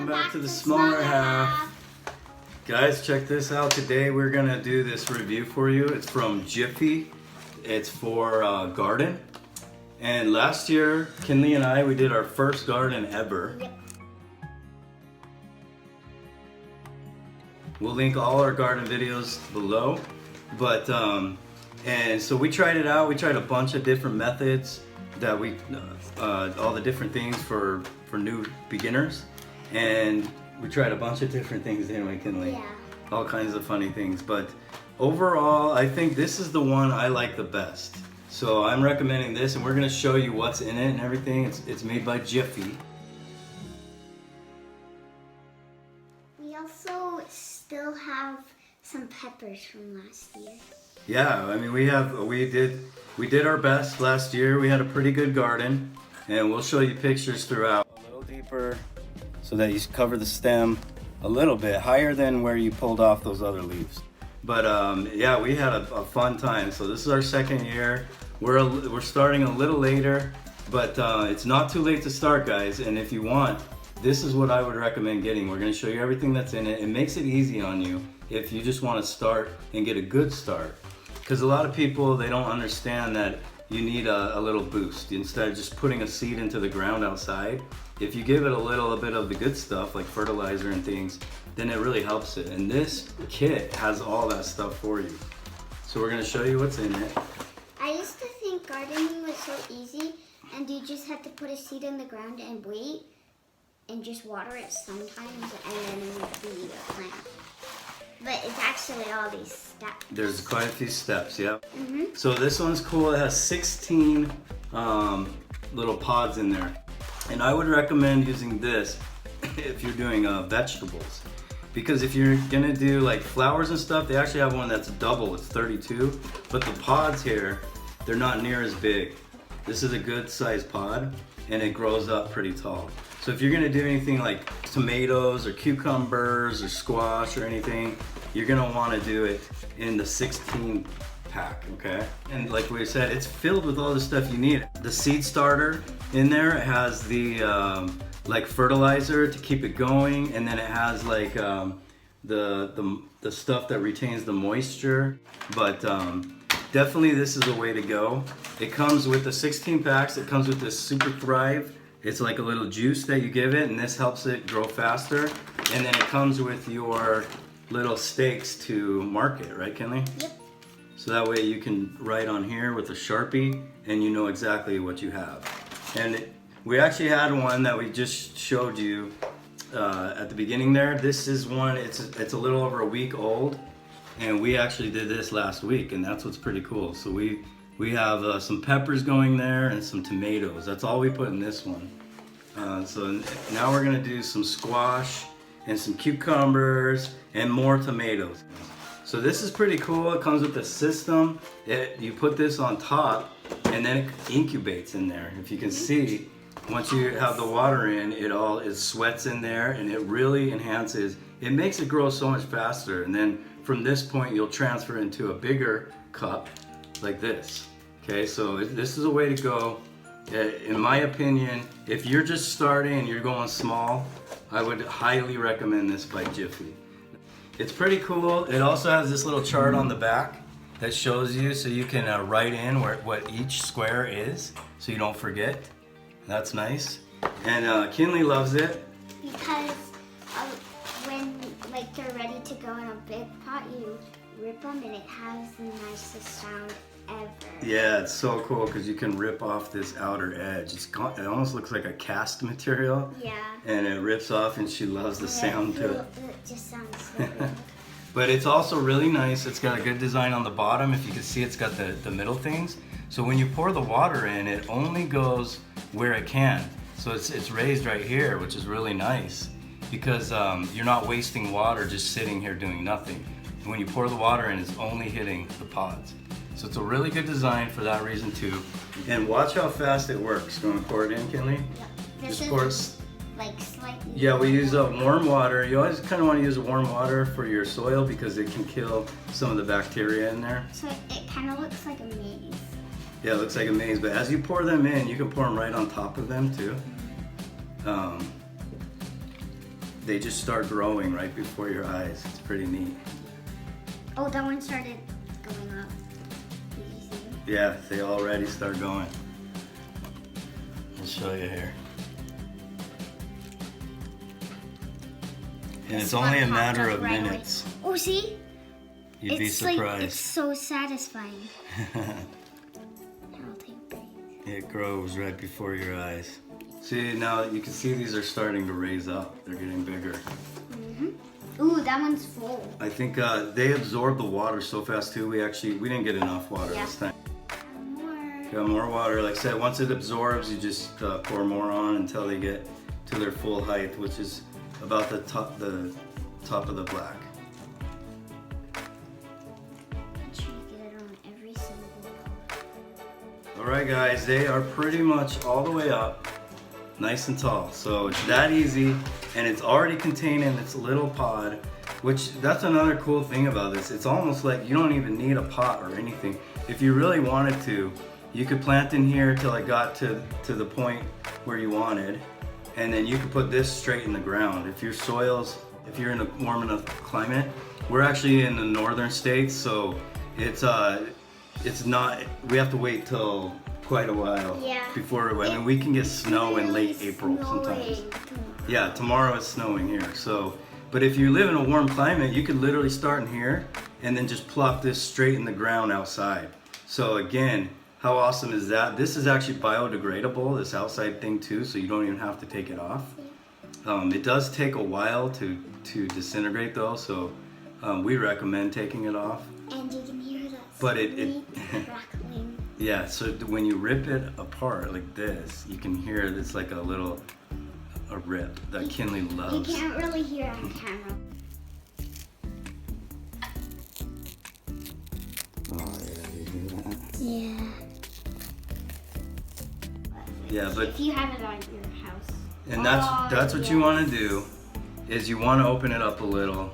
Welcome back to the smaller half. Guys, check this out. Today we're gonna do this review for you. It's from Jiffy. It's for garden. And last year, Kinley and I, we did our first garden ever. Yep. We'll link all our garden videos below. But, and so we tried it out. We tried a bunch of different methods that we, all the different things for new beginners. And we tried a bunch of different things anyway, Kinley. Yeah. All kinds of funny things. But overall, I think this is the one I like the best. So I'm recommending this, and we're gonna show you what's in it and everything. It's made by Jiffy. We also still have some peppers from last year. Yeah, I mean we did our best last year. We had a pretty good garden, and we'll show you pictures throughout. A little deeper so that you cover the stem a little bit higher than where you pulled off those other leaves. But yeah, we had a fun time. So this is our second year. We're starting a little later, but it's not too late to start, guys. And if you want, this is what I would recommend getting. We're gonna show you everything that's in it. It makes it easy on you if you just wanna start and get a good start. Because a lot of people, they don't understand that you need a little boost. Instead of just putting a seed into the ground outside, if you give it a little bit of the good stuff like fertilizer and things, then it really helps it. And this kit has all that stuff for you. So we're gonna show you what's in it. I used to think gardening was so easy and you just had to put a seed in the ground and wait and just water it sometimes and then it would be a plant. But it's actually all these steps. There's quite a few steps, yeah. Mm-hmm. So this one's cool. It has 16 little pods in there. And I would recommend using this if you're doing vegetables. Because if you're gonna do like flowers and stuff, they actually have one that's double, it's 32. But the pods here, they're not near as big. This is a good sized pod and it grows up pretty tall. So if you're gonna do anything like tomatoes or cucumbers or squash or anything, you're gonna wanna do it in the 16 pack, okay? And like we said, it's filled with all the stuff you need. The seed starter in there, it has the like fertilizer to keep it going, and then it has like the stuff that retains the moisture. But definitely this is a way to go. It comes with the 16 packs. It comes with this Super Thrive. It's like a little juice that you give it, and this helps it grow faster. And then it comes with your little stakes to mark it, right, Kinley? Yep. So that way you can write on here with a Sharpie and you know exactly what you have. And we actually had one that we just showed you at the beginning there. This is one, it's a little over a week old, and we actually did this last week, and that's what's pretty cool. So we have some peppers going there and some tomatoes. That's all we put in this one. So now we're gonna do some squash and some cucumbers and more tomatoes. So this is pretty cool. It comes with a system. You put this on top and then it incubates in there. If you can see, once you have the water in, it sweats in there, and it really enhances. It makes it grow so much faster. And then from this point, you'll transfer into a bigger cup like this. Okay, so this is a way to go. In my opinion, if you're just starting and you're going small, I would highly recommend this by Jiffy. It's pretty cool. It also has this little chart on the back that shows you, so you can write in what each square is, so you don't forget. That's nice. And Kinley loves it. Because when like they're ready to go in a big pot, you rip them and it has the nicest sound ever. Yeah, it's so cool because you can rip off this outer edge. It almost looks like a cast material. Yeah. And it rips off, and she loves the sound to it. It just sounds so good. But it's also really nice. It's got a good design on the bottom. If you can see, it's got the middle things. So when you pour the water in, it only goes where it can. So it's raised right here, which is really nice because you're not wasting water just sitting here doing nothing. When you pour the water in, it's only hitting the pods. So it's a really good design for that reason too. And watch how fast it works. You want to pour it in, Kinley? Yeah. Just pour it. Like slightly. Yeah, we use warm water. You always kind of want to use warm water for your soil because it can kill some of the bacteria in there. So it kind of looks like a maze. Yeah, it looks like a maze, but as you pour them in, you can pour them right on top of them too. they just start growing right before your eyes. It's pretty neat. Oh, that one started going up. Did you see it? Yeah, they already start going. I'll show you here. And it's only a matter of minutes. Oh, see? You'd be surprised. It's so satisfying. I'll take breaks. It grows right before your eyes. See, now you can see these are starting to raise up. They're getting bigger. Ooh, that one's full. I think they absorb the water so fast too. We didn't get enough water this time. More. Got more water. Like I said, once it absorbs, you just pour more on until they get to their full height, which is about the top of the black. Make sure you get it on every single pot. All right, guys, they are pretty much all the way up, nice and tall. So it's that easy, and it's already contained in its little pod, which that's another cool thing about this. It's almost like you don't even need a pot or anything. If you really wanted to, you could plant in here till it got to the point where you wanted, and then you could put this straight in the ground. If you're in a warm enough climate, we're actually in the northern states, so it's not, we have to wait till quite a while before, we can get snow in late April sometimes. Yeah, tomorrow it's snowing here. So, but if you live in a warm climate, you could literally start in here and then just plop this straight in the ground outside. So again, how awesome is that? This is actually biodegradable, this outside thing too, so you don't even have to take it off. It does take a while to disintegrate though, so we recommend taking it off. And you can hear that But crackling. Yeah, so when you rip it apart like this, you can hear it's like a rip that Kinley loves. You can't really hear it on camera. Oh yeah, you hear that? Yeah. Yeah, but If you have it on your house. and that's what you want to do, is you want to open it up a little.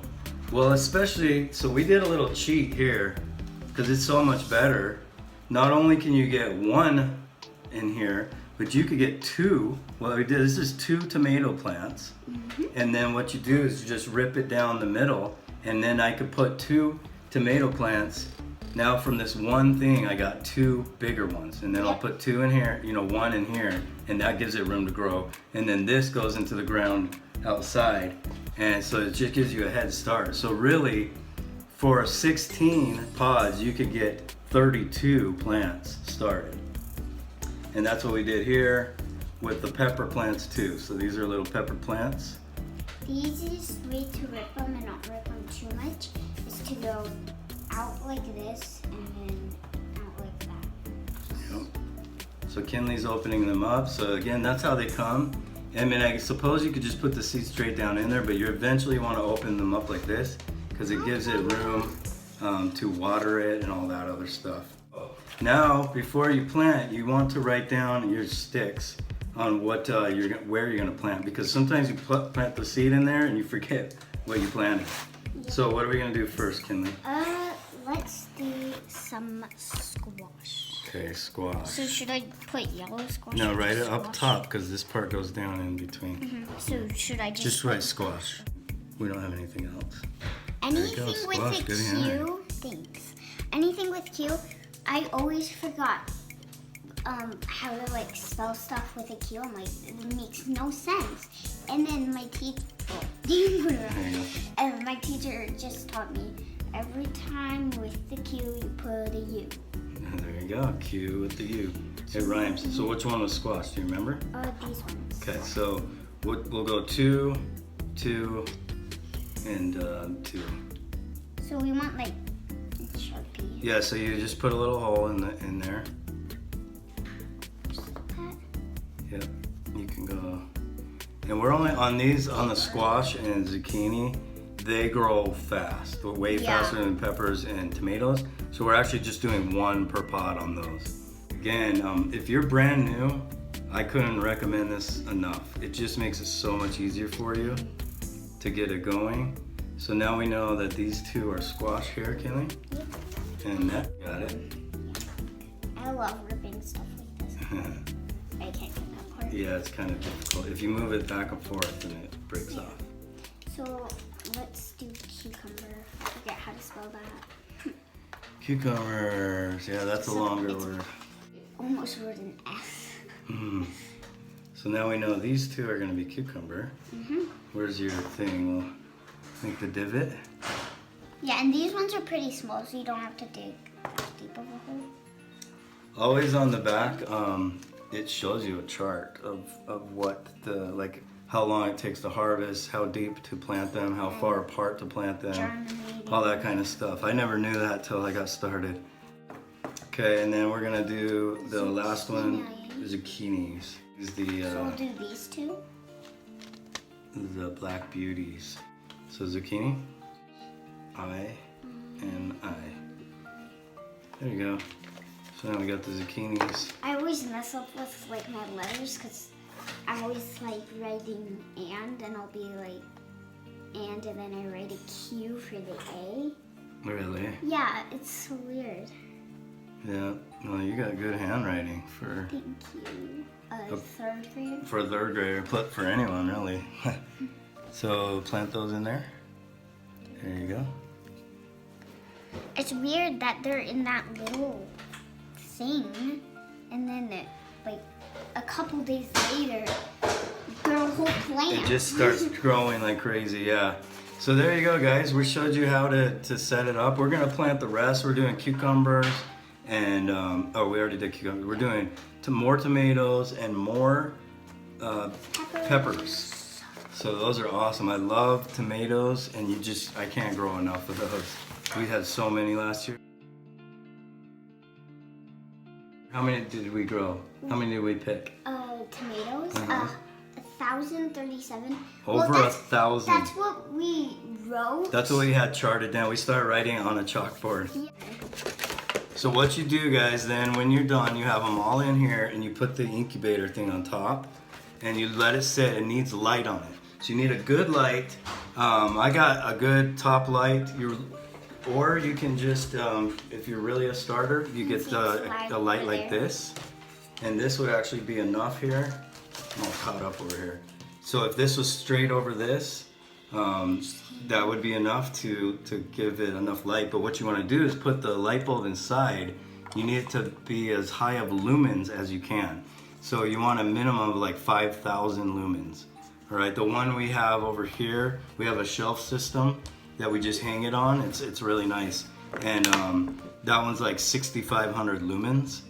Well, especially, so we did a little cheat here because it's so much better. Not only can you get one in here, but you could get two. Well, we did, this is 2 tomato plants. And then what you do is you just rip it down the middle, and then I could put 2 tomato plants. Now from this one thing, I got 2 bigger ones, and then I'll put 2 in here, 1 in here, and that gives it room to grow. And then this goes into the ground outside, and so it just gives you a head start. So really, for 16 pods, you could get 32 plants started. And that's what we did here with the pepper plants too. So these are little pepper plants. The easiest way to rip them and not rip them too much is to go out like this and then out like that. Yep. So Kinley's opening them up. So again, that's how they come. I mean, I suppose you could just put the seed straight down in there, but you eventually want to open them up like this because it gives it room to water it and all that other stuff. Now, before you plant, you want to write down your sticks on where you're gonna plant, because sometimes you plant the seed in there and you forget what you planted. So what are we gonna do first, Kinley? Let's do some squash. Okay, squash. So should I put yellow squash? No, or write it squash? up top because this part goes down in between. So should I Just write squash. We don't have anything else. Anything go, with squash, a good Q? Thanks. Anything with Q? I always forgot how to like spell stuff with a Q. I'm like, it makes no sense. And then my teacher, and my teacher just taught me every time with the Q you put a U. There you go, Q with the U. It rhymes. So which one was squash? Do you remember? These ones. Okay, so we'll go 2, 2, and 2. So we want like Sharpie. Yeah, so you just put a little hole in there. Just like that. Yep, you can go. And we're only on these, on the squash and zucchini, they grow fast, way faster than peppers and tomatoes. So we're actually just doing 1 per pot on those. Again, if you're brand new, I couldn't recommend this enough. It just makes it so much easier for you to get it going. So now we know that these 2 are squash here, Kinley. Yep. And that, got it. I love ripping stuff like this. I can't get that part. Yeah, it's kind of difficult. If you move it back and forth, then it breaks off. So let's do cucumber. I forget how to spell that. Cucumbers. Yeah, that's a longer word. Almost wrote an S. So now we know these two are going to be cucumber. Where's your thing? Well, make the divot. Yeah, and these ones are pretty small, so you don't have to dig deep of a hole. Always on the back, it shows you a chart of what how long it takes to harvest, how deep to plant them, how far apart to plant them, Germinating. all that kind of stuff. I never knew that till I got started. Okay, and then we're gonna do the last one, zucchinis. These So we'll do these two. the black beauties. So zucchini, I, and I. There you go. So now we got the zucchinis. I always mess up with like my letters because I'm always like writing and I'll be like and then I write a Q for the A. Really? Yeah, it's so weird. Yeah. Well, you got good handwriting for Thank you. Third grade. a third grader, but for anyone really. So plant those in there. There you go. It's weird that they're in that little thing, and then like a couple days later, they're a whole plant. It just starts growing like crazy, yeah. So there you go, guys. We showed you how to set it up. We're gonna plant the rest. We're doing cucumbers and oh, we already did cucumbers. We're doing more tomatoes and more peppers. So those are awesome. I love tomatoes, and I can't grow enough of those. We had so many last year. How many did we grow? How many did we pick? Tomatoes. 1,037. Over 1,000. That's what we wrote. That's what we had charted down. We started writing on a chalkboard. Yeah. So what you do, guys, then when you're done, you have them all in here, and you put the incubator thing on top, and you let it sit. It needs light on it. So you need a good light. I got a good top light. Or you can just, if you're really a starter, you get a light like this. And this would actually be enough here. I'm all caught up over here. So if this was straight over this, that would be enough to give it enough light. But what you want to do is put the light bulb inside. You need it to be as high of lumens as you can. So you want a minimum of like 5,000 lumens. All right, the one we have over here, we have a shelf system that we just hang it on. It's really nice. And that one's like 6,500 lumens.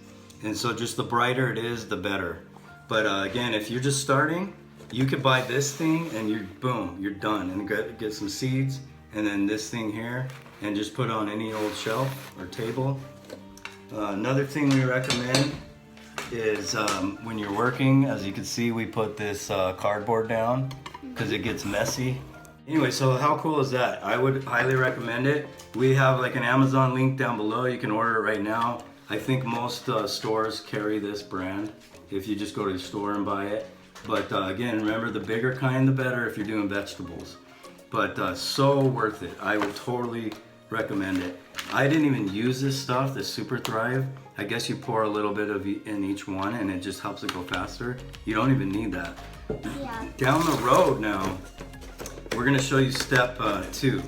And so just the brighter it is, the better. But again, if you're just starting, you could buy this thing and you're done. And get some seeds, and then this thing here, and just put on any old shelf or table. Another thing we recommend is when you're working, as you can see, we put this cardboard down because it gets messy. Anyway, so how cool is that? I would highly recommend it. We have like an Amazon link down below. You can order it right now. I think most stores carry this brand if you just go to the store and buy it. But again, remember, the bigger kind, the better if you're doing vegetables. But so worth it. I would totally recommend it. I didn't even use this stuff, this Super Thrive. I guess you pour a little bit of in each one and it just helps it go faster. You don't even need that. Yeah. Down the road now, we're gonna show you step 2.